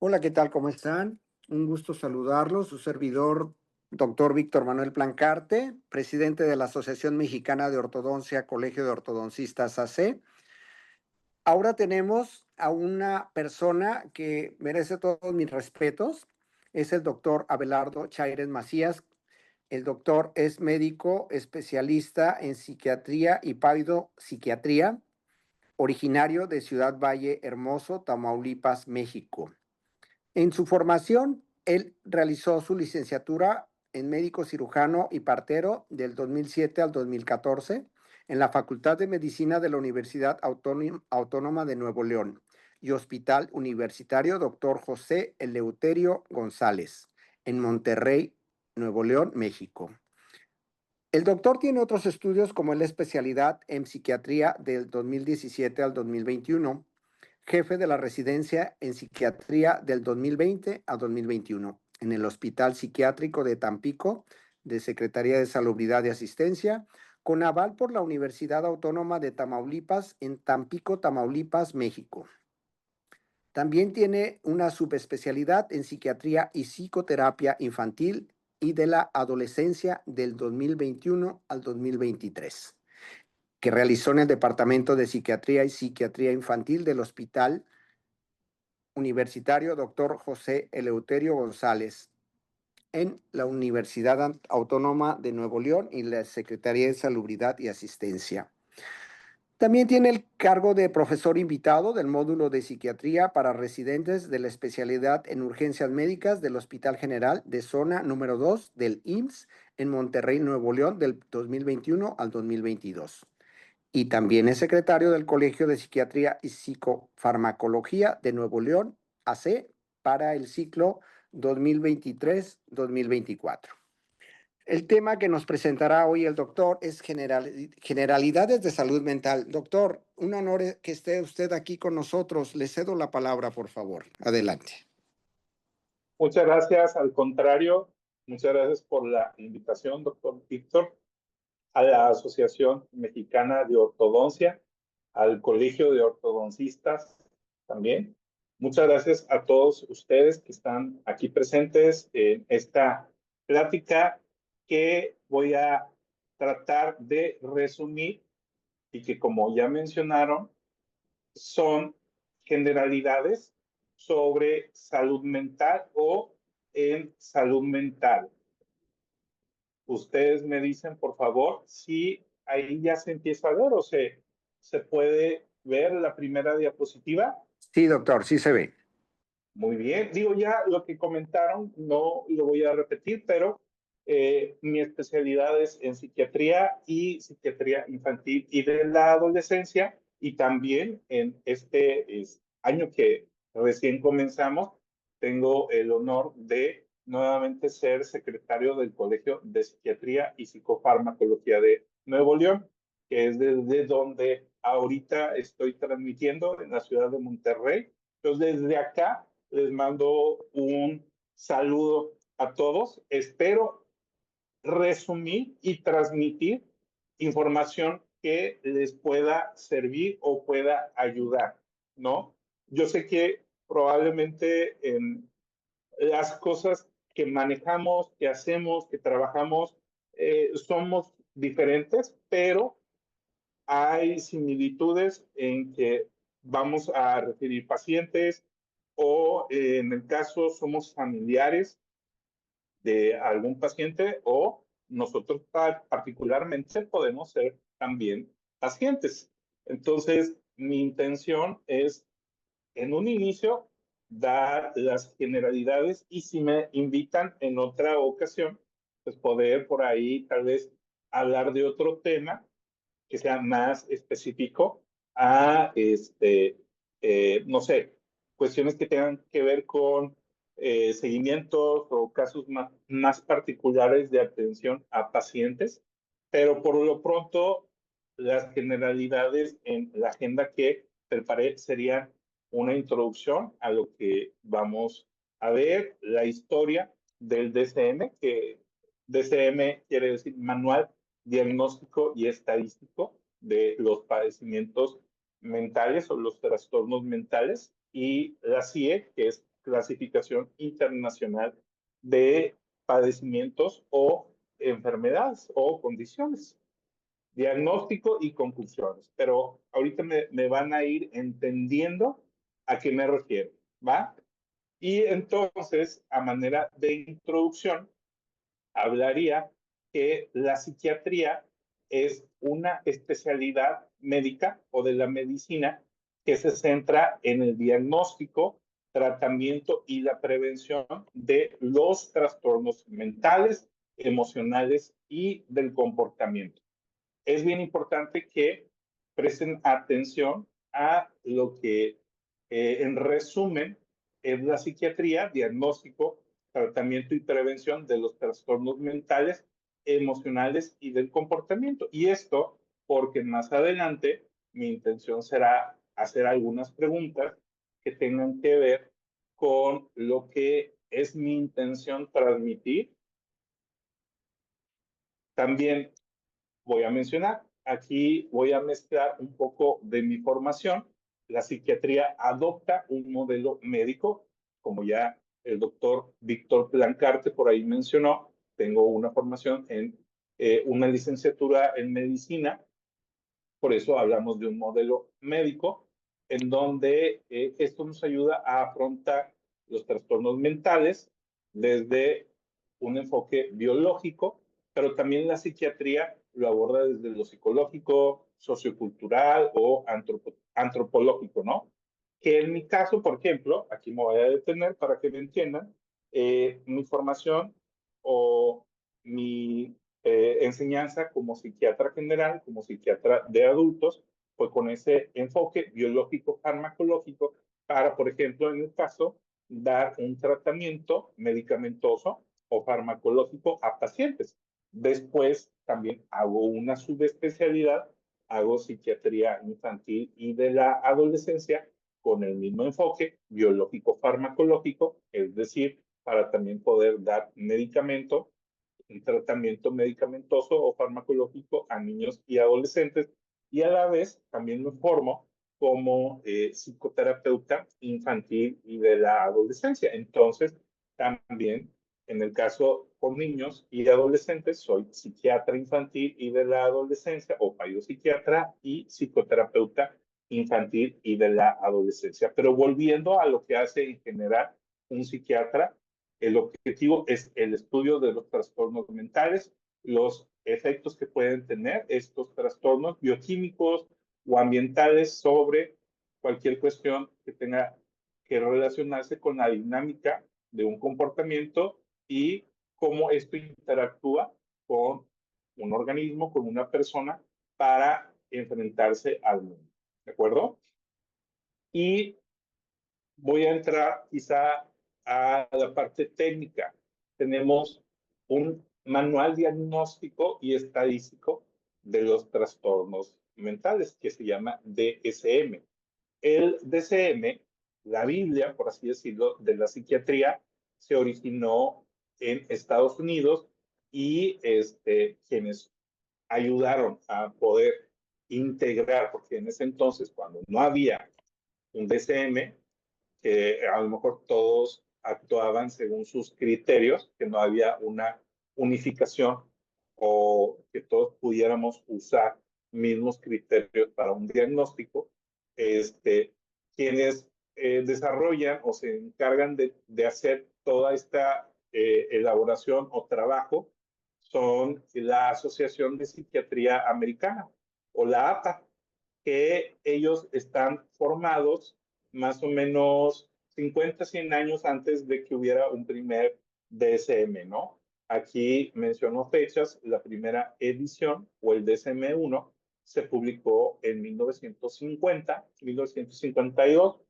Hola, ¿qué tal? ¿Cómo están? Un gusto saludarlos. Su servidor, doctor Víctor Manuel Plancarte, presidente de la Asociación Mexicana de Ortodoncia, Colegio de Ortodoncistas AC. Ahora tenemos a una persona que merece todos mis respetos. Es el doctor Abelardo Chaires Macías. El doctor es médico especialista en psiquiatría y psiquiatría, originario de Ciudad Valle Hermoso, Tamaulipas, México. En su formación, él realizó su licenciatura en médico cirujano y partero del 2007 al 2014 en la Facultad de Medicina de la Universidad Autónoma de Nuevo León y Hospital Universitario Dr. José Eleuterio González en Monterrey, Nuevo León, México. El doctor tiene otros estudios como la especialidad en psiquiatría del 2017 al 2021, jefe de la residencia en psiquiatría del 2020 a 2021 en el Hospital Psiquiátrico de Tampico, de Secretaría de Salubridad y Asistencia, con aval por la Universidad Autónoma de Tamaulipas en Tampico, Tamaulipas, México. También tiene una subespecialidad en psiquiatría y psicoterapia infantil y de la adolescencia del 2021 al 2023, que realizó en el Departamento de Psiquiatría y Psiquiatría Infantil del Hospital Universitario Dr. José Eleuterio González en la Universidad Autónoma de Nuevo León y la Secretaría de Salubridad y Asistencia. También tiene el cargo de profesor invitado del módulo de psiquiatría para residentes de la especialidad en urgencias médicas del Hospital General de Zona número 2 del IMSS en Monterrey, Nuevo León, del 2021 al 2022. Y también es secretario del Colegio de Psiquiatría y Psicofarmacología de Nuevo León, AC, para el ciclo 2023-2024. El tema que nos presentará hoy el doctor es generalidades de salud mental. Doctor, un honor que esté usted aquí con nosotros. Le cedo la palabra, por favor. Adelante. Muchas gracias, al contrario, muchas gracias por la invitación, doctor Víctor, a la Asociación Mexicana de Ortodoncia, al Colegio de Ortodoncistas también. Muchas gracias a todos ustedes que están aquí presentes en esta plática que voy a tratar de resumir y que, como ya mencionaron, son generalidades sobre salud mental o en salud mental. Ustedes me dicen, por favor, si ahí ya se empieza a ver o se puede ver la primera diapositiva. Sí, doctor, sí se ve. Muy bien. Digo, ya lo que comentaron, no lo voy a repetir, pero mi especialidad es en psiquiatría y psiquiatría infantil y de la adolescencia, y también en este año que recién comenzamos, tengo el honor de nuevamente ser secretario del Colegio de Psiquiatría y Psicofarmacología de Nuevo León, que es desde donde ahorita estoy transmitiendo en la ciudad de Monterrey. Entonces, desde acá les mando un saludo a todos. Espero resumir y transmitir información que les pueda servir o pueda ayudar, ¿no? Yo sé que probablemente las cosas que manejamos, que hacemos, que trabajamos, somos diferentes, pero hay similitudes en que vamos a referir pacientes o en el caso somos familiares de algún paciente o nosotros particularmente podemos ser también pacientes. Entonces, mi intención es en un inicio dar las generalidades y si me invitan en otra ocasión, pues poder por ahí tal vez hablar de otro tema que sea más específico a, no sé, cuestiones que tengan que ver con seguimientos o casos más particulares de atención a pacientes, pero por lo pronto las generalidades en la agenda que preparé serían una introducción a lo que vamos a ver, la historia del DCM, que DCM quiere decir Manual Diagnóstico y Estadístico de los padecimientos mentales o los trastornos mentales, y la CIE, que es clasificación internacional de padecimientos o enfermedades o condiciones. Diagnóstico y conclusiones. Pero ahorita me van a ir entendiendo a qué me refiero, ¿va? Y entonces, a manera de introducción, hablaría que la psiquiatría es una especialidad médica o de la medicina que se centra en el diagnóstico, tratamiento y la prevención de los trastornos mentales, emocionales y del comportamiento. Es bien importante que presten atención a lo que, en resumen, es la psiquiatría, diagnóstico, tratamiento y prevención de los trastornos mentales, emocionales y del comportamiento. Y esto porque más adelante mi intención será hacer algunas preguntas que tengan que ver con lo que es mi intención transmitir. También voy a mencionar, aquí voy a mezclar un poco de mi formación. La psiquiatría adopta un modelo médico, como ya el doctor Víctor Plancarte por ahí mencionó. Tengo una formación en una licenciatura en medicina, por eso hablamos de un modelo médico, en donde esto nos ayuda a afrontar los trastornos mentales desde un enfoque biológico, pero también la psiquiatría lo aborda desde lo psicológico, sociocultural o antropológico, ¿no? Que en mi caso, por ejemplo, aquí me voy a detener para que me entiendan, mi formación o mi enseñanza como psiquiatra general, como psiquiatra de adultos, fue con ese enfoque biológico farmacológico para, por ejemplo, en el caso, dar un tratamiento medicamentoso o farmacológico a pacientes. Después también hago una subespecialidad, hago psiquiatría infantil y de la adolescencia con el mismo enfoque biológico farmacológico, es decir, para también poder dar medicamento, un tratamiento medicamentoso o farmacológico a niños y adolescentes, y a la vez también me formo como psicoterapeuta infantil y de la adolescencia. Entonces, también en el caso con niños y adolescentes, soy psiquiatra infantil y de la adolescencia, o psiquiatra y psicoterapeuta infantil y de la adolescencia. Pero volviendo a lo que hace en general un psiquiatra, el objetivo es el estudio de los trastornos mentales, los efectos que pueden tener estos trastornos bioquímicos o ambientales sobre cualquier cuestión que tenga que relacionarse con la dinámica de un comportamiento y cómo esto interactúa con un organismo, con una persona para enfrentarse al mundo. ¿De acuerdo? Y voy a entrar quizá a la parte técnica. Tenemos un manual diagnóstico y estadístico de los trastornos mentales que se llama DSM. El DSM, la Biblia, por así decirlo, de la psiquiatría, se originó en Estados Unidos y quienes ayudaron a poder integrar, porque en ese entonces, cuando no había un DSM, que a lo mejor todos actuaban según sus criterios, que no había una unificación o que todos pudiéramos usar mismos criterios para un diagnóstico. Quienes desarrollan o se encargan de hacer toda esta elaboración o trabajo son la Asociación de Psiquiatría Americana o la APA, que ellos están formados más o menos 50, 100 años antes de que hubiera un primer DSM, ¿no? Aquí menciono fechas, la primera edición o el DSM-1 se publicó en 1950, 1952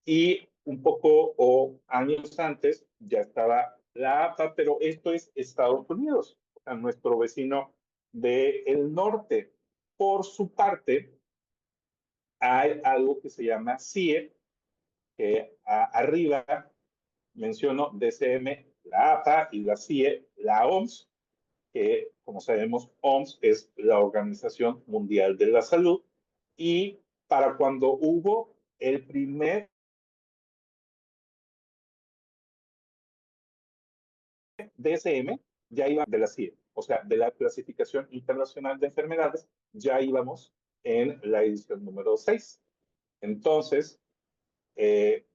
y un poco o años antes ya estaba la APA, pero esto es Estados Unidos, o sea, nuestro vecino del norte. Por su parte, hay algo que se llama CIE, que arriba menciono DCM, la APA y la CIE, la OMS, que como sabemos OMS es la Organización Mundial de la Salud, y para cuando hubo el primer DSM ya iba de la CIE, o sea, de la Clasificación Internacional de Enfermedades, ya íbamos en la edición número 6. Entonces,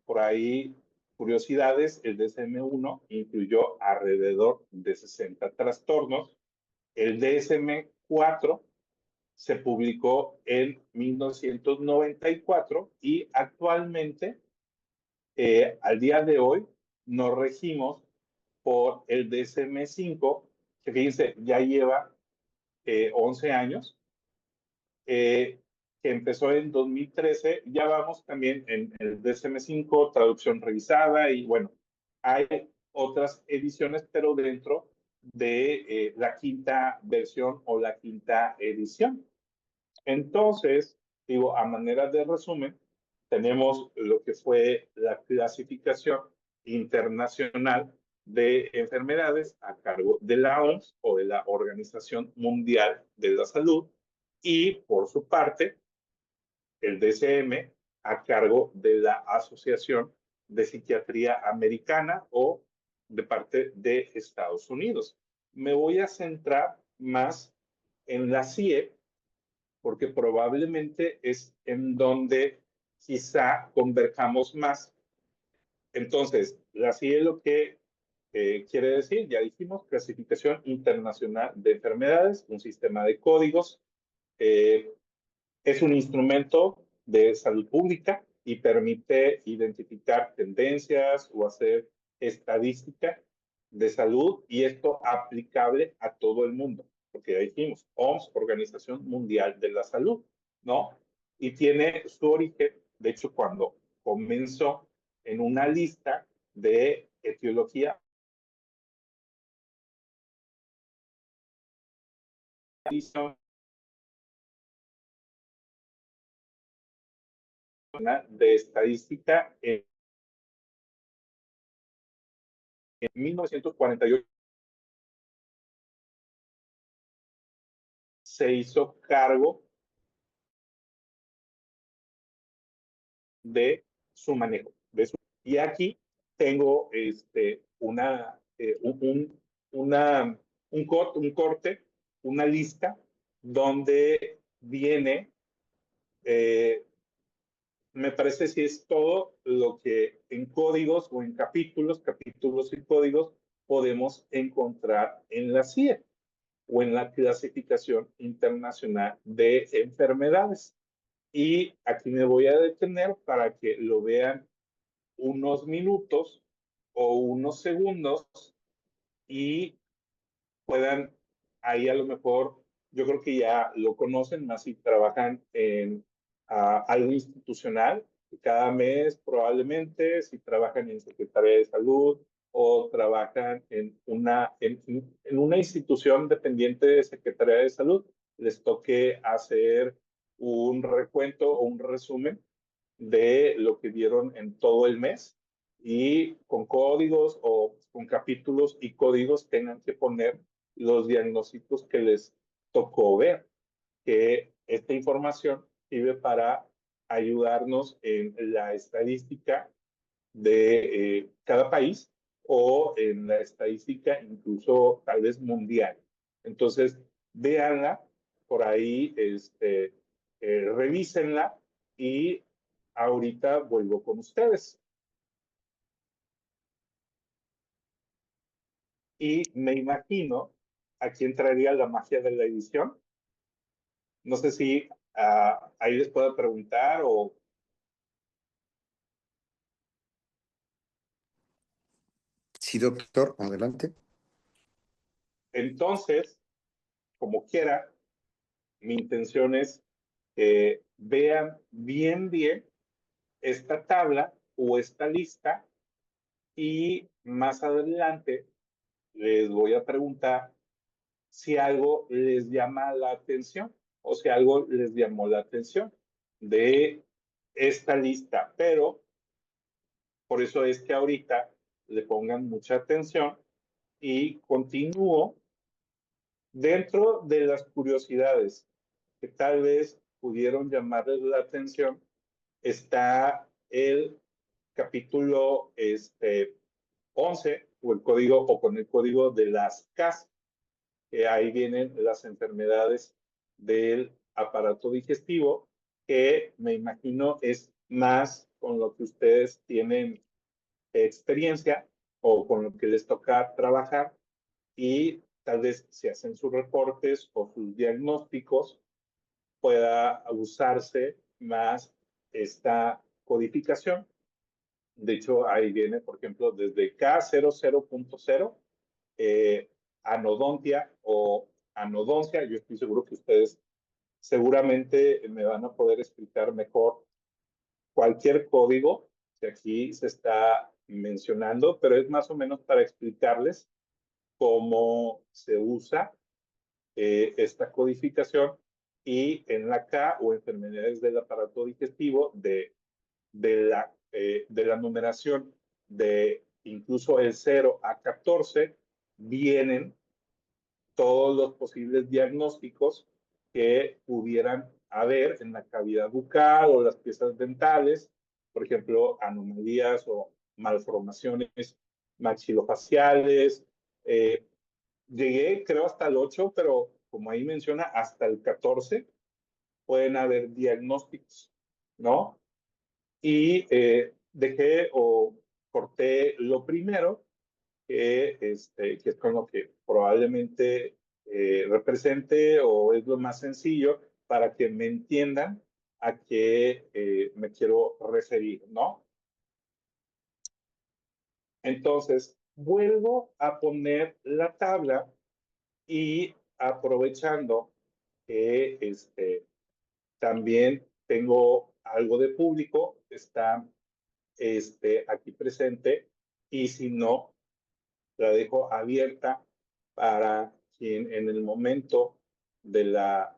por ahí, curiosidades, el DSM-1 incluyó alrededor de 60 trastornos. El DSM-4 se publicó en 1994 y actualmente, al día de hoy, nos regimos por el DSM-5, que fíjense, ya lleva 11 años, que empezó en 2013. Ya vamos también en el DSM-5, traducción revisada, y bueno, hay otras ediciones, pero dentro de la quinta versión o la quinta edición. Entonces, digo, a manera de resumen, tenemos lo que fue la clasificación internacional de enfermedades a cargo de la OMS o de la Organización Mundial de la Salud, y por su parte, el DSM a cargo de la Asociación de Psiquiatría Americana o de parte de Estados Unidos. Me voy a centrar más en la CIE, porque probablemente es en donde quizá converjamos más. Entonces, la CIE lo que quiere decir, ya dijimos, Clasificación Internacional de Enfermedades, un sistema de códigos. Es un instrumento de salud pública y permite identificar tendencias o hacer estadística de salud, y esto aplicable a todo el mundo, porque ya dijimos, OMS, Organización Mundial de la Salud, ¿no? Y tiene su origen, de hecho, cuando comenzó en una lista de etiología de estadística en 1948. Se hizo cargo de su manejo. Y aquí tengo una, un corte, una lista donde viene, me parece si es todo lo que en códigos o en capítulos y códigos podemos encontrar en la CIE o en la Clasificación Internacional de Enfermedades. Y aquí me voy a detener para que lo vean unos minutos o unos segundos y puedan, ahí a lo mejor, yo creo que ya lo conocen más si trabajan en algo institucional, cada mes probablemente, si trabajan en Secretaría de Salud o trabajan en una institución dependiente de Secretaría de Salud, les toque hacer un recuento o un resumen de lo que vieron en todo el mes, y con códigos o con capítulos y códigos tengan que poner los diagnósticos que les tocó ver, que esta información sirve para ayudarnos en la estadística de cada país o en la estadística incluso tal vez mundial. Entonces, véanla por ahí, revísenla, y ahorita vuelvo con ustedes. Y me imagino a quién traería la magia de la edición. No sé si ahí les puedo preguntar o... Sí, doctor, adelante. Entonces, como quiera, mi intención es que vean bien esta tabla o esta lista, y más adelante les voy a preguntar si algo les llama la atención o si algo les llamó la atención de esta lista, pero por eso es que ahorita le pongan mucha atención y continúo dentro de las curiosidades que tal vez pudieron llamarles la atención. Está el capítulo 11, o el código o con el código de las CAS, que ahí vienen las enfermedades del aparato digestivo, que me imagino es más con lo que ustedes tienen experiencia o con lo que les toca trabajar, y tal vez si hacen sus reportes o sus diagnósticos pueda usarse más esta codificación. De hecho, ahí viene, por ejemplo, desde K00.0, anodontia o anodoncia. Yo estoy seguro que ustedes seguramente me van a poder explicar mejor cualquier código que aquí se está mencionando, pero es más o menos para explicarles cómo se usa esta codificación, y en la K o enfermedades del aparato digestivo de la numeración de incluso el 0 a 14 vienen todos los posibles diagnósticos que pudieran haber en la cavidad bucal o las piezas dentales, por ejemplo, anomalías o malformaciones maxilofaciales. Llegué, creo, hasta el 8, pero como ahí menciona, hasta el 14 pueden haber diagnósticos, ¿no? Y dejé o corté lo primero, que es con lo que probablemente represente o es lo más sencillo para que me entiendan a qué me quiero referir, ¿no? Entonces, vuelvo a poner la tabla y aprovechando que también tengo algo de público, está aquí presente, y si no, la dejo abierta para quien en el momento de la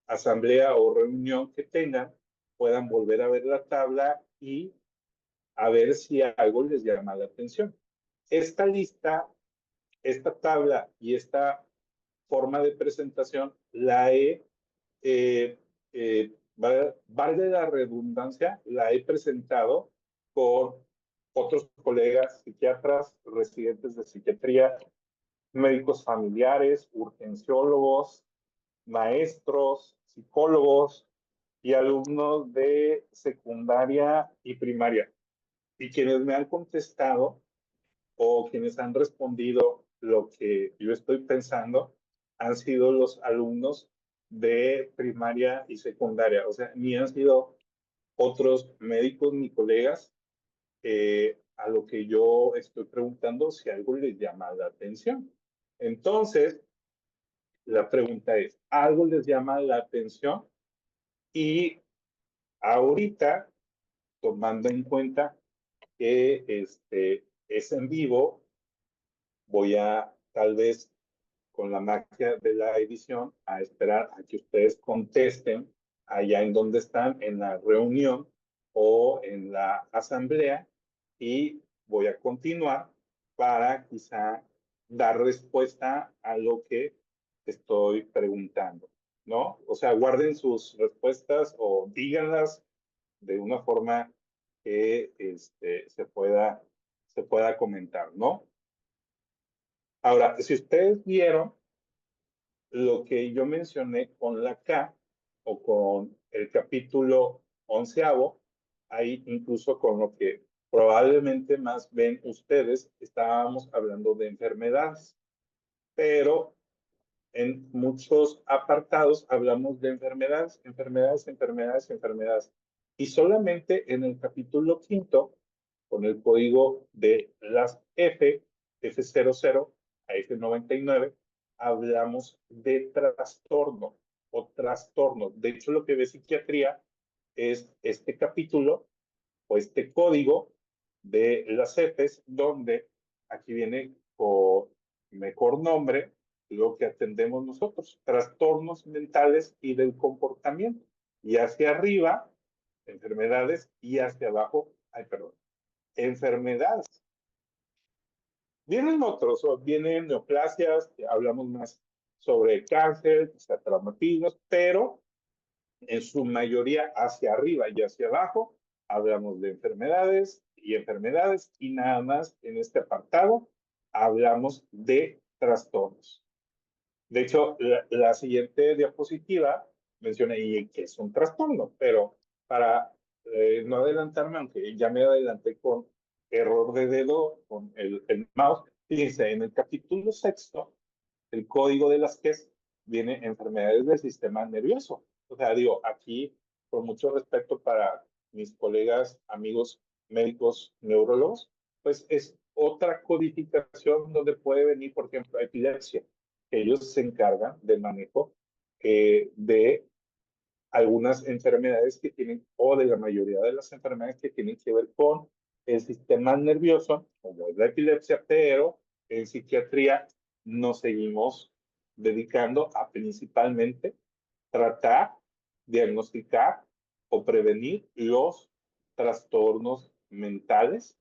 asamblea o reunión que tengan puedan volver a ver la tabla y a ver si algo les llama la atención. Esta lista, esta tabla y esta forma de presentación la he, valga la redundancia, la he presentado con otros colegas psiquiatras, residentes de psiquiatría, médicos familiares, urgenciólogos, maestros, psicólogos y alumnos de secundaria y primaria. Y quienes me han contestado o quienes han respondido lo que yo estoy pensando han sido los alumnos de primaria y secundaria. O sea, ni han sido otros médicos ni colegas, a lo que yo estoy preguntando si algo les llama la atención. Entonces, la pregunta es, ¿algo les llama la atención? Y ahorita, tomando en cuenta que es en vivo, voy a tal vez con la magia de la edición a esperar a que ustedes contesten allá en donde están, en la reunión o en la asamblea, y voy a continuar para quizá dar respuesta a lo que estoy preguntando, ¿no? O sea, guarden sus respuestas o díganlas de una forma que se pueda comentar, ¿no? Ahora, si ustedes vieron lo que yo mencioné con la K o con el capítulo 11º, ahí incluso con lo que probablemente más ven ustedes, estábamos hablando de enfermedades, pero en muchos apartados hablamos de enfermedades, enfermedades, enfermedades, enfermedades. Y solamente en el capítulo 5º, con el código de las F00 a F99, hablamos de trastorno o trastorno. De hecho, lo que ve psiquiatría es este capítulo o este código de las Fs, donde aquí viene con mejor nombre lo que atendemos nosotros, trastornos mentales y del comportamiento. Y hacia arriba, enfermedades, y hacia abajo, enfermedades. Vienen otros, vienen neoplasias, hablamos más sobre cáncer, traumatismos, pero en su mayoría hacia arriba y hacia abajo hablamos de enfermedades, y nada más en este apartado hablamos de trastornos. De hecho, la siguiente diapositiva menciona y que es un trastorno, pero para no adelantarme, aunque ya me adelanté con error de dedo con el mouse, fíjense, en el capítulo sexto, el código de las QES viene enfermedades del sistema nervioso. O sea, digo, aquí, por mucho respeto para mis colegas, amigos médicos, neurólogos, pues es otra codificación donde puede venir, por ejemplo, epilepsia. Ellos se encargan del manejo de algunas enfermedades que tienen, o de la mayoría de las enfermedades que tienen que ver con el sistema nervioso, como es la epilepsia, pero en psiquiatría nos seguimos dedicando a principalmente tratar, diagnosticar o prevenir los trastornos mentales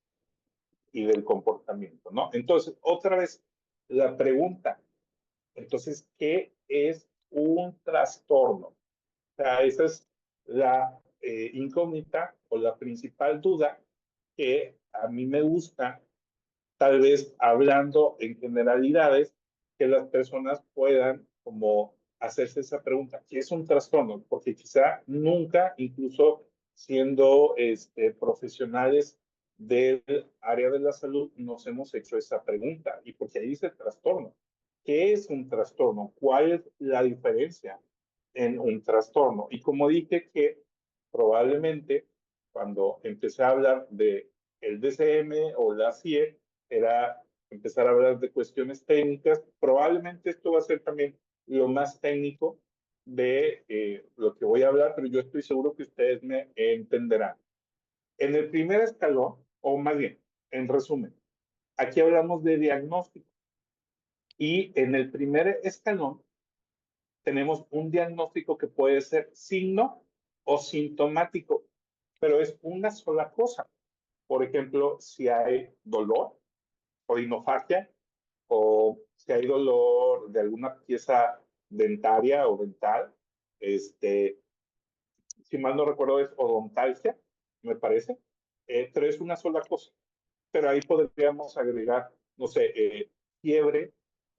y del comportamiento, ¿no? Entonces, otra vez, la pregunta, entonces, ¿qué es un trastorno? O sea, esa es la incógnita o la principal duda que a mí me gusta, tal vez hablando en generalidades, que las personas puedan como hacerse esa pregunta, ¿qué es un trastorno? Porque quizá nunca, incluso siendo profesionales del área de la salud, nos hemos hecho esa pregunta. Y porque ahí dice trastorno. ¿Qué es un trastorno? ¿Cuál es la diferencia en un trastorno? Y como dije que probablemente cuando empecé a hablar de el DCM o la CIE, era empezar a hablar de cuestiones técnicas. Probablemente esto va a ser también lo más técnico de lo que voy a hablar, pero yo estoy seguro que ustedes me entenderán. En el primer escalón, o más bien, en resumen, aquí hablamos de diagnóstico. Y en el primer escalón tenemos un diagnóstico que puede ser signo o sintomático, pero es una sola cosa. Por ejemplo, si hay dolor o rinofagia, o si hay dolor de alguna pieza dentaria o dental, si mal no recuerdo es odontalgia, me parece, pero es una sola cosa. Pero ahí podríamos agregar, no sé, fiebre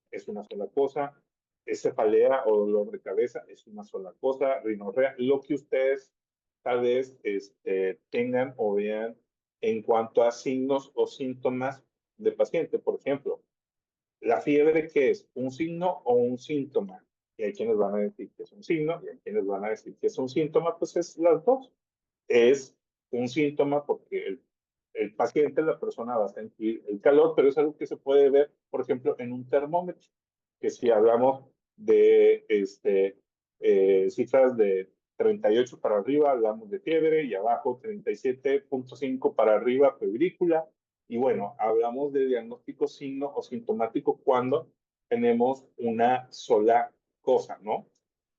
es una sola cosa, cefalea o dolor de cabeza es una sola cosa, rinorrea, lo que ustedes tal vez tengan o vean en cuanto a signos o síntomas de paciente. Por ejemplo, la fiebre, ¿qué es? ¿Un signo o un síntoma? Y hay quienes van a decir que es un signo y hay quienes van a decir que es un síntoma, pues es las dos. Es un síntoma porque el paciente, la persona va a sentir el calor, pero es algo que se puede ver, por ejemplo, en un termómetro, que si hablamos de cifras de 38 para arriba, hablamos de fiebre, y abajo 37.5 para arriba, febrícula, y bueno, hablamos de diagnóstico signo o sintomático cuando tenemos una sola cosa, ¿no?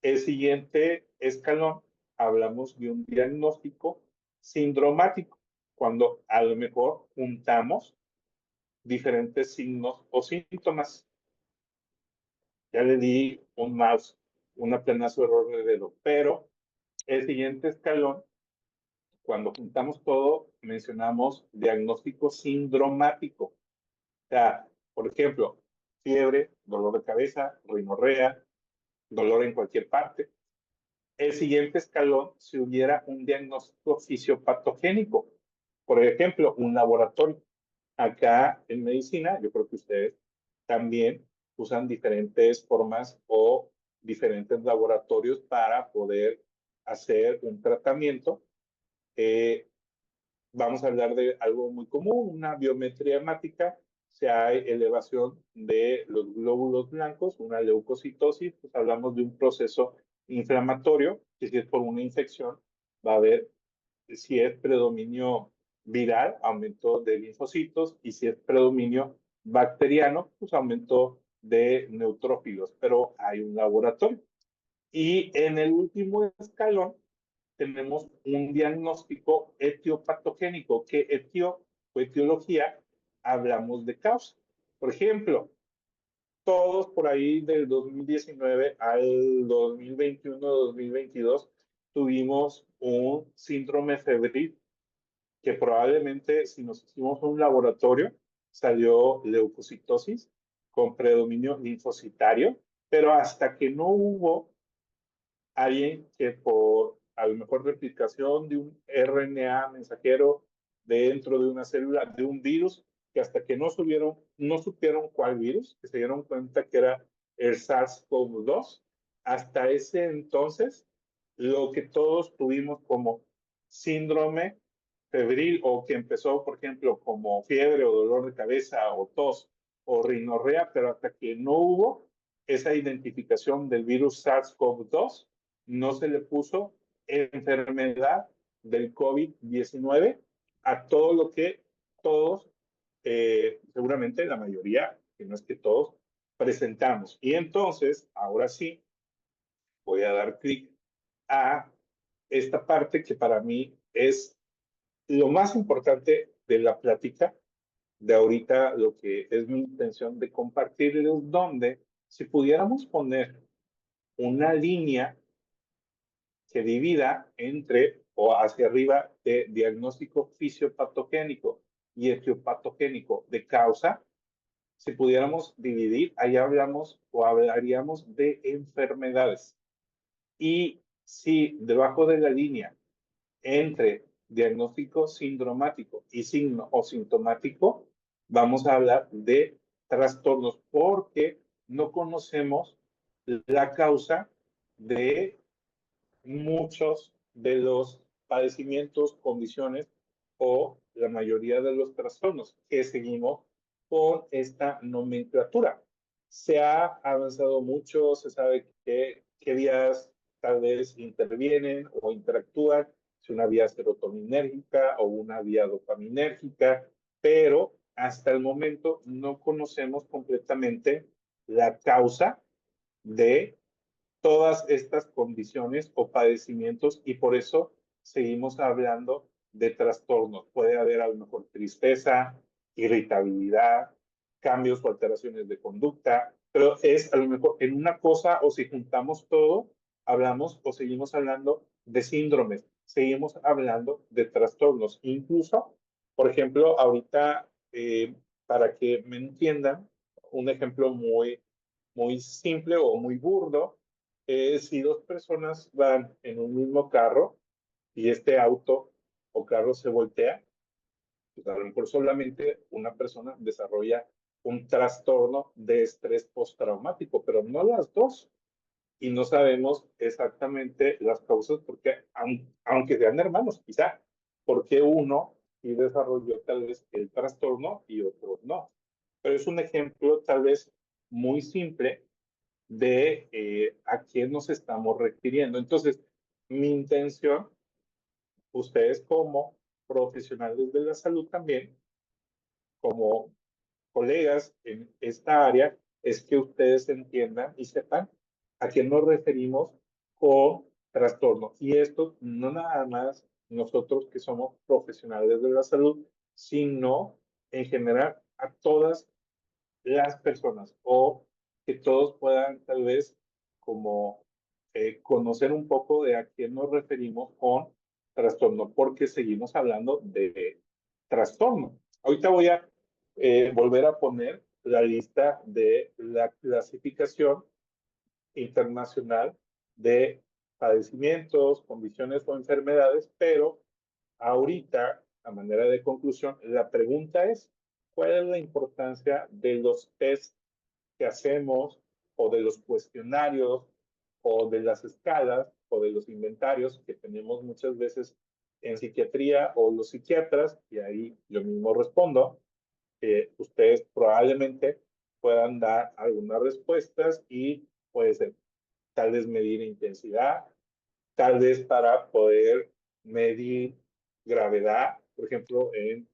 El siguiente escalón, hablamos de un diagnóstico sindromático, cuando a lo mejor juntamos diferentes signos o síntomas. Ya le di un mouse, un plenazo error de dedo, pero el siguiente escalón, cuando juntamos todo, mencionamos diagnóstico sindromático. O sea, por ejemplo, fiebre, dolor de cabeza, rinorrea, dolor en cualquier parte. El siguiente escalón, si hubiera un diagnóstico fisiopatogénico, por ejemplo, un laboratorio. Acá en medicina, yo creo que ustedes también usan diferentes formas o diferentes laboratorios para poder hacer un tratamiento. Vamos a hablar de algo muy común, una biometría hemática. Si hay elevación de los glóbulos blancos, una leucocitosis, pues hablamos de un proceso inflamatorio, que si es por una infección, va a haber, si es predominio viral, aumento de linfocitos, y si es predominio bacteriano, pues aumento de neutrófilos, pero hay un laboratorio. Y en el último escalón tenemos un diagnóstico etiopatogénico, que etio o etiología, hablamos de causa. Por ejemplo, todos por ahí del 2019 al 2021-2022 tuvimos un síndrome febril que probablemente si nos hicimos un laboratorio salió leucocitosis con predominio linfocitario, pero hasta que no hubo alguien que por a lo mejor replicación de un RNA mensajero dentro de una célula de un virus, que hasta que no supieron cuál virus, que se dieron cuenta que era el SARS-CoV-2, hasta ese entonces, lo que todos tuvimos como síndrome febril o que empezó, por ejemplo, como fiebre o dolor de cabeza o tos o rinorrea, pero hasta que no hubo esa identificación del virus SARS-CoV-2, no se le puso enfermedad del COVID-19 a todo lo que todos, seguramente la mayoría, que no es que todos, presentamos. Y entonces, ahora sí, voy a dar clic a esta parte que para mí es lo más importante de la plática de ahorita, lo que es mi intención de compartirles, donde si pudiéramos poner una línea que divida entre o hacia arriba de diagnóstico fisiopatogénico y etiopatogénico de causa, si pudiéramos dividir, ahí hablamos o hablaríamos de enfermedades. Y si debajo de la línea entre diagnóstico sindromático y signo o sintomático, vamos a hablar de trastornos porque no conocemos la causa de muchos de los padecimientos, condiciones o la mayoría de los trastornos que seguimos con esta nomenclatura. Se ha avanzado mucho, se sabe qué vías tal vez intervienen o interactúan, si una vía serotoninérgica o una vía dopaminérgica, pero hasta el momento no conocemos completamente la causa de todas estas condiciones o padecimientos y por eso seguimos hablando de trastornos. Puede haber a lo mejor tristeza, irritabilidad, cambios o alteraciones de conducta, pero es a lo mejor en una cosa o si juntamos todo, hablamos o seguimos hablando de síndromes, seguimos hablando de trastornos. Incluso, por ejemplo, ahorita, para que me entiendan, un ejemplo muy simple o muy burdo, si dos personas van en un mismo carro y este auto o carro se voltea, pues a lo mejor solamente una persona desarrolla un trastorno de estrés postraumático, pero no las dos. Y no sabemos exactamente las causas porque, aunque sean hermanos, quizá, porque uno sí desarrolló tal vez el trastorno y otro no. Pero es un ejemplo tal vez muy simple de a quién nos estamos refiriendo. Entonces, mi intención, ustedes como profesionales de la salud también, como colegas en esta área, es que ustedes entiendan y sepan a qué nos referimos con trastorno. Y esto no nada más nosotros que somos profesionales de la salud, sino en general a todas las personas o que todos puedan tal vez como conocer un poco de a quién nos referimos con trastorno, porque seguimos hablando de trastorno. Ahorita voy a volver a poner la lista de la clasificación internacional de padecimientos, condiciones o enfermedades, pero ahorita, a manera de conclusión, la pregunta es, ¿cuál es la importancia de los test que hacemos o de los cuestionarios o de las escalas o de los inventarios que tenemos muchas veces en psiquiatría o los psiquiatras? Y ahí yo mismo respondo, que ustedes probablemente puedan dar algunas respuestas y puede ser tal vez medir intensidad, tal vez para poder medir gravedad, por ejemplo, en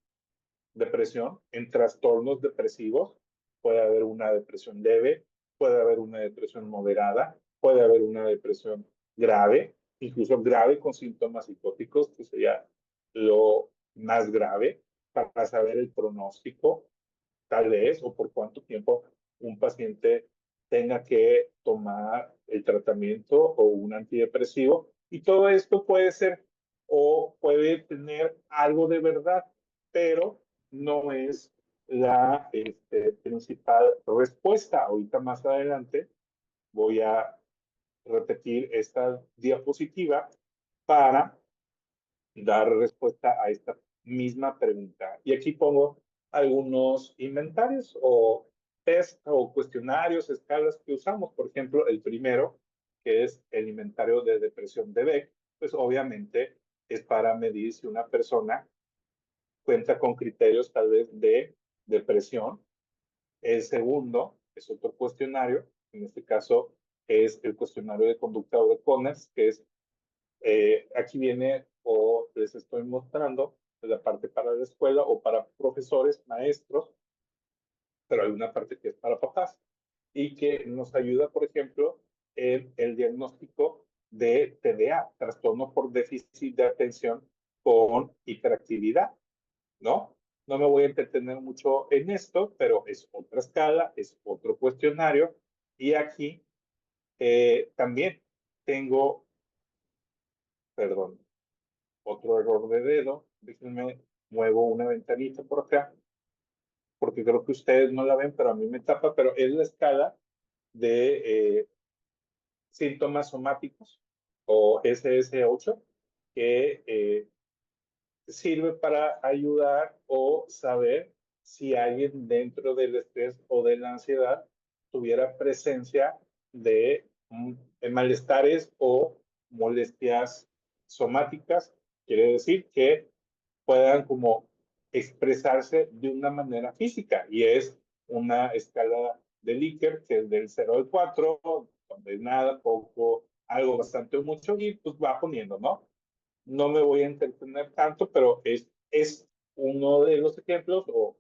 depresión, en trastornos depresivos, puede haber una depresión leve, puede haber una depresión moderada, puede haber una depresión grave, incluso grave con síntomas psicóticos, que sería lo más grave, para saber el pronóstico, tal vez, o por cuánto tiempo un paciente tenga que tomar el tratamiento o un antidepresivo. Y todo esto puede ser o puede tener algo de verdad, pero no es la principal respuesta. Ahorita más adelante voy a repetir esta diapositiva para dar respuesta a esta misma pregunta. Y aquí pongo algunos inventarios o test o cuestionarios, escalas que usamos. Por ejemplo, el primero, que es el inventario de depresión de Beck, pues obviamente es para medir si una persona cuenta con criterios tal vez de depresión. El segundo es otro cuestionario, en este caso es el cuestionario de conducta o de Conners, que es, aquí viene o les estoy mostrando la parte para la escuela o para profesores, maestros, pero hay una parte que es para papás y que nos ayuda, por ejemplo, en el diagnóstico de TDA, trastorno por déficit de atención con hiperactividad, ¿no? No me voy a entretener mucho en esto, pero es otra escala, es otro cuestionario. Y aquí también tengo, perdón, otro error de dedo. Déjenme, muevo una ventanita por acá, porque creo que ustedes no la ven, pero a mí me tapa, pero es la escala de síntomas somáticos o SS8, que sirve para ayudar o saber si alguien dentro del estrés o de la ansiedad tuviera presencia de malestares o molestias somáticas. Quiere decir que puedan como expresarse de una manera física y es una escala de Likert que es del 0 al 4, donde nada, poco, algo, bastante o mucho y pues va poniendo, ¿no? No me voy a entretener tanto, pero es uno de los ejemplos o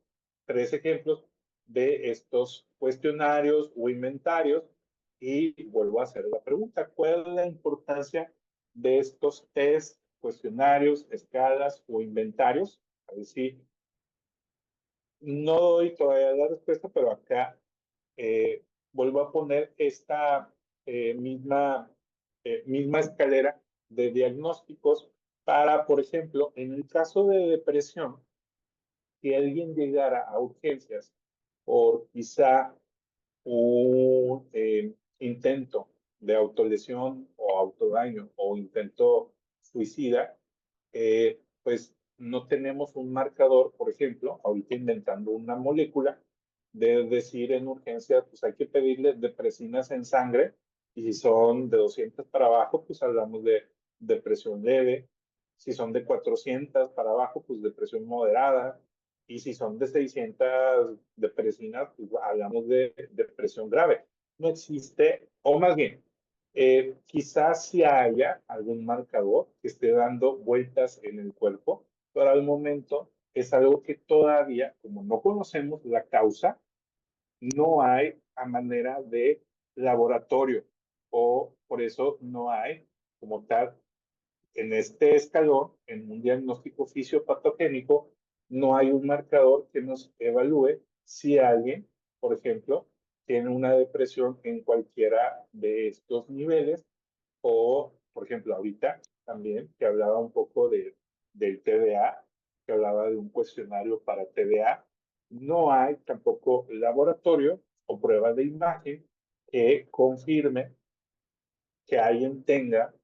tres ejemplos de estos cuestionarios o inventarios. Y vuelvo a hacer la pregunta, ¿cuál es la importancia de estos test, cuestionarios, escalas o inventarios? A ver si no doy todavía la respuesta, pero acá vuelvo a poner esta misma escalera de diagnósticos para, por ejemplo, en el caso de depresión, si alguien llegara a urgencias por quizá un intento de autolesión o autodaño o intento suicida, pues no tenemos un marcador, por ejemplo, ahorita inventando una molécula, de decir en urgencia, pues hay que pedirle depresinas en sangre, y si son de 200 para abajo, pues hablamos de depresión leve, si son de 400 para abajo, pues depresión moderada, y si son de 600 depresinas, pues hablamos de depresión grave. No existe, o más bien, quizás si haya algún marcador que esté dando vueltas en el cuerpo, pero al momento es algo que todavía, como no conocemos la causa, no hay a manera de laboratorio o por eso no hay como tal en este escalón, en un diagnóstico fisiopatogénico, no hay un marcador que nos evalúe si alguien, por ejemplo, tiene una depresión en cualquiera de estos niveles o, por ejemplo, ahorita también que hablaba un poco del TDA, que hablaba de un cuestionario para TDA, no hay tampoco laboratorio o prueba de imagen que confirme que alguien tenga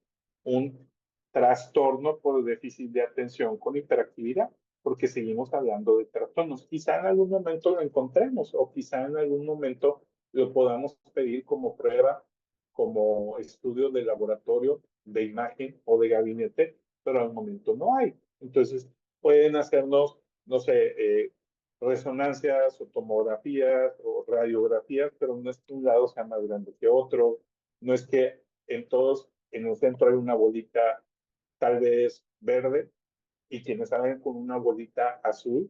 un trastorno por déficit de atención con hiperactividad, porque seguimos hablando de trastornos. Quizá en algún momento lo encontremos o quizá en algún momento lo podamos pedir como prueba, como estudio de laboratorio, de imagen o de gabinete, pero al momento no hay. Entonces, pueden hacernos, no sé, resonancias o tomografías o radiografías, pero no es que un lado sea más grande que otro, no es que en el centro hay una bolita tal vez verde y quienes salen con una bolita azul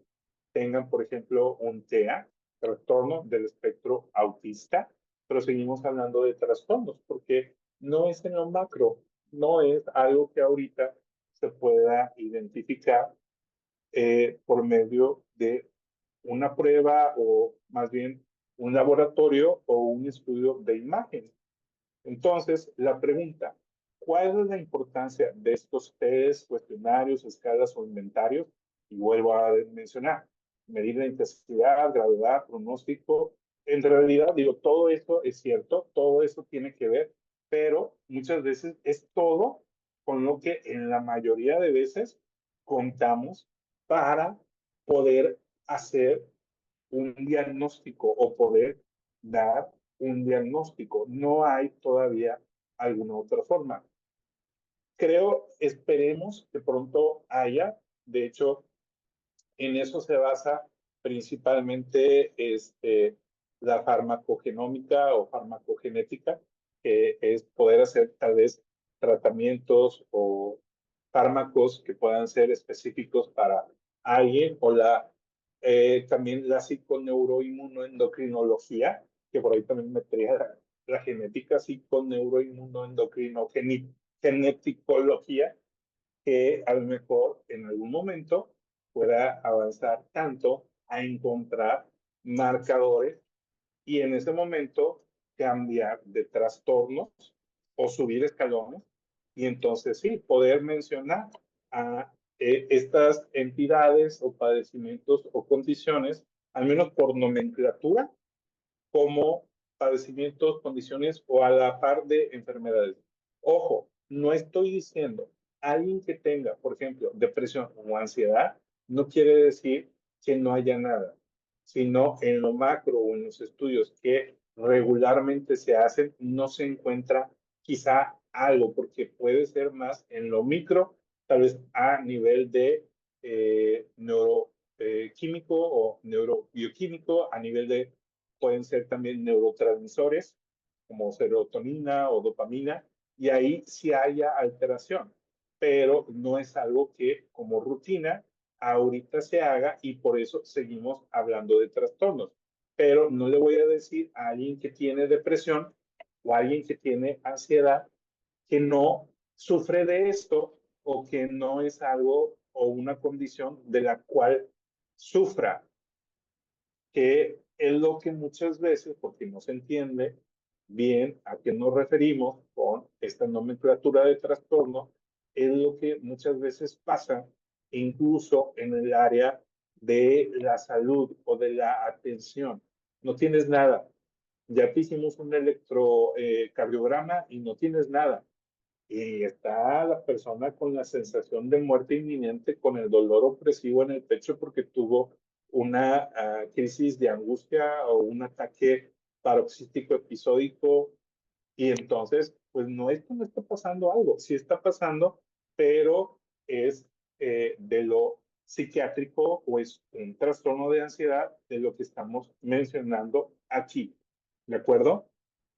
tengan, por ejemplo, un TEA, trastorno del espectro autista, pero seguimos hablando de trastornos porque no es en lo macro, no es algo que ahorita se pueda identificar por medio de una prueba o más bien un laboratorio o un estudio de imagen. Entonces, la pregunta, ¿cuál es la importancia de estos test, cuestionarios, escalas o inventarios? Y vuelvo a mencionar, medir la intensidad, gravedad, pronóstico. En realidad, digo, todo eso es cierto, todo eso tiene que ver, pero muchas veces es todo con lo que en la mayoría de veces contamos para poder hacer un diagnóstico o poder dar un diagnóstico. No hay todavía alguna otra forma. Creo, esperemos que pronto haya. De hecho, en eso se basa principalmente la farmacogenómica o farmacogenética, que es poder hacer tal vez tratamientos o fármacos que puedan ser específicos para alguien, o también la psiconeuroinmunoendocrinología, que por ahí también metería la genética, psiconeuroinmunoendocrinogeneticología, que a lo mejor en algún momento pueda avanzar tanto a encontrar marcadores y en ese momento cambiar de trastornos o subir escalones y entonces sí, poder mencionar a estas entidades o padecimientos o condiciones, al menos por nomenclatura, como padecimientos, condiciones o a la par de enfermedades. Ojo, no estoy diciendo alguien que tenga, por ejemplo, depresión o ansiedad, no quiere decir que no haya nada, sino en lo macro o en los estudios que regularmente se hacen, no se encuentra quizá algo, porque puede ser más en lo micro, tal vez a nivel de neuroquímico o neurobioquímico, a nivel de pueden ser también neurotransmisores como serotonina o dopamina, y ahí sí haya alteración, pero no es algo que como rutina ahorita se haga y por eso seguimos hablando de trastornos. Pero no le voy a decir a alguien que tiene depresión o a alguien que tiene ansiedad que no sufre de esto o que no es algo o una condición de la cual sufra, que es lo que muchas veces, porque no se entiende bien a qué nos referimos con esta nomenclatura de trastorno, es lo que muchas veces pasa incluso en el área de la salud o de la atención. No tienes nada. Ya te hicimos un electrocardiograma y no tienes nada. Y está la persona con la sensación de muerte inminente, con el dolor opresivo en el pecho porque tuvo una crisis de angustia o un ataque paroxístico episódico. Y entonces, pues no es que no está pasando algo, sí está pasando, pero es de lo psiquiátrico o es un trastorno de ansiedad de lo que estamos mencionando aquí. ¿De acuerdo?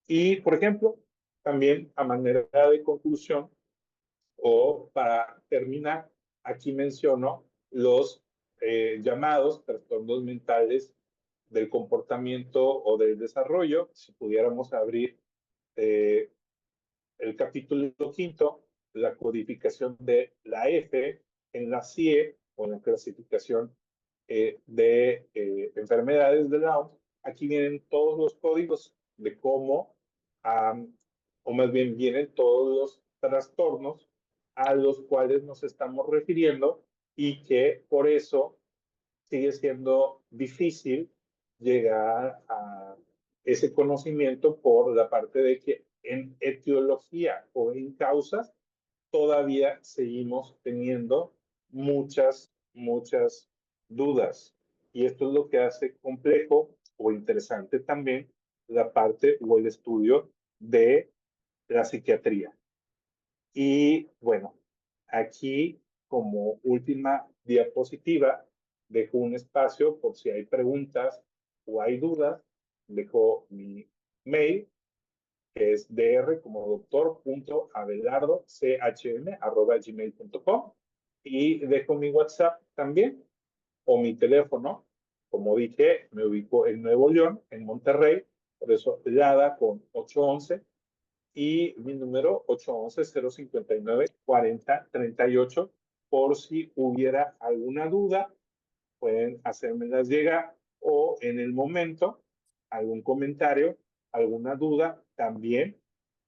Y, por ejemplo, también a manera de conclusión o para terminar, aquí menciono los llamados trastornos mentales del comportamiento o del desarrollo. Si pudiéramos abrir eh, el capítulo quinto, la codificación de la F en la CIE o en la clasificación de enfermedades de la OMS, aquí vienen todos los códigos de cómo, o más bien vienen todos los trastornos a los cuales nos estamos refiriendo y que por eso sigue siendo difícil llegar a ese conocimiento por la parte de que en etiología o en causas todavía seguimos teniendo muchas dudas. Y esto es lo que hace complejo o interesante también la parte o el estudio de la psiquiatría. Y bueno, aquí como última diapositiva, dejo un espacio por si hay preguntas o hay dudas. Dejo mi mail, que es dr como doctor.abelardochm@gmail.com y dejo mi WhatsApp también o mi teléfono. Como dije, me ubico en Nuevo León, en Monterrey, por eso LADA con 811 y mi número 811-059-4038. Por si hubiera alguna duda, pueden hacérmelas llegar o en el momento, algún comentario, alguna duda, también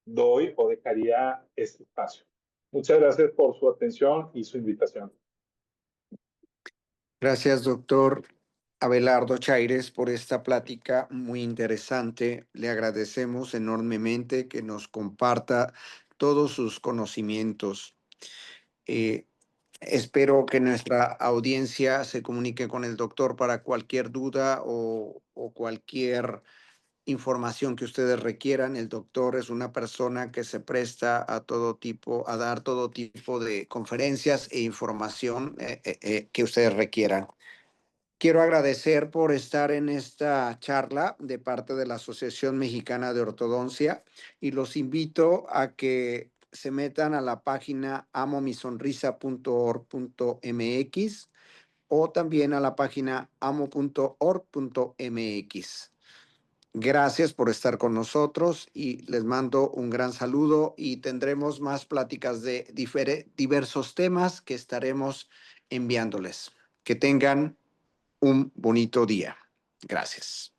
doy o dejaría este espacio. Muchas gracias por su atención y su invitación. Gracias, doctor Abelardo Chaires por esta plática muy interesante. Le agradecemos enormemente que nos comparta todos sus conocimientos. Eh, Espero que nuestra audiencia se comunique con el doctor para cualquier duda o cualquier información que ustedes requieran. El doctor es una persona que se presta a todo tipo, a dar todo tipo de conferencias e información que ustedes requieran. Quiero agradecer por estar en esta charla de parte de la Asociación Mexicana de Ortodoncia y los invito a que se metan a la página amomisonrisa.org.mx o también a la página amo.org.mx. Gracias por estar con nosotros y les mando un gran saludo y tendremos más pláticas de diversos temas que estaremos enviándoles. Que tengan un bonito día. Gracias.